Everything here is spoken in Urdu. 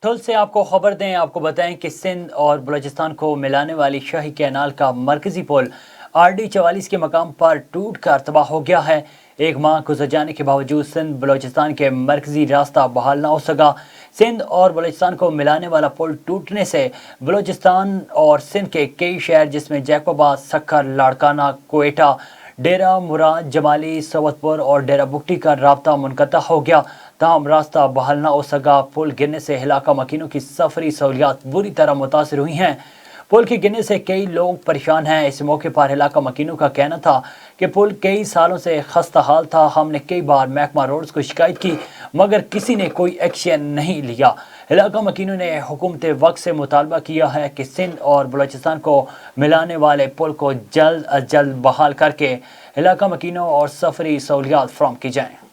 ٹھل سے آپ کو خبر دیں، آپ کو بتائیں کہ سندھ اور بلوچستان کو ملانے والی شاہی کینال کا مرکزی پل RD 44 کے مقام پر ٹوٹ کر تباہ ہو گیا ہے۔ ایک ماہ گزر جانے کے باوجود سندھ بلوچستان کے مرکزی راستہ بحال نہ ہو سکا۔ سندھ اور بلوچستان کو ملانے والا پل ٹوٹنے سے بلوچستان اور سندھ کے کئی شہر جس میں جیکو آباد، سکھر، لاڑکانہ، کوئٹہ، ڈیرہ مراد جمالی، سوت پور اور ڈیرہ بگٹی کا رابطہ منقطع ہو گیا۔ تاہم راستہ بحال نہ ہو سکا۔ پل گرنے سے علاقہ مکینوں کی سفری سہولیات بری طرح متاثر ہوئی ہیں۔ پل کے گرنے سے کئی لوگ پریشان ہیں۔ اس موقع پر علاقہ مکینوں کا کہنا تھا کہ پل کئی سالوں سے خستہ حال تھا۔ ہم نے کئی بار محکمہ روڈز کو شکایت کی مگر کسی نے کوئی ایکشن نہیں لیا۔ علاقہ مکینوں نے حکومت وقت سے مطالبہ کیا ہے کہ سندھ اور بلوچستان کو ملانے والے پل کو جلد از جلد بحال کر کے علاقہ مکینوں اور سفری سہولیات فراہم کی جائیں۔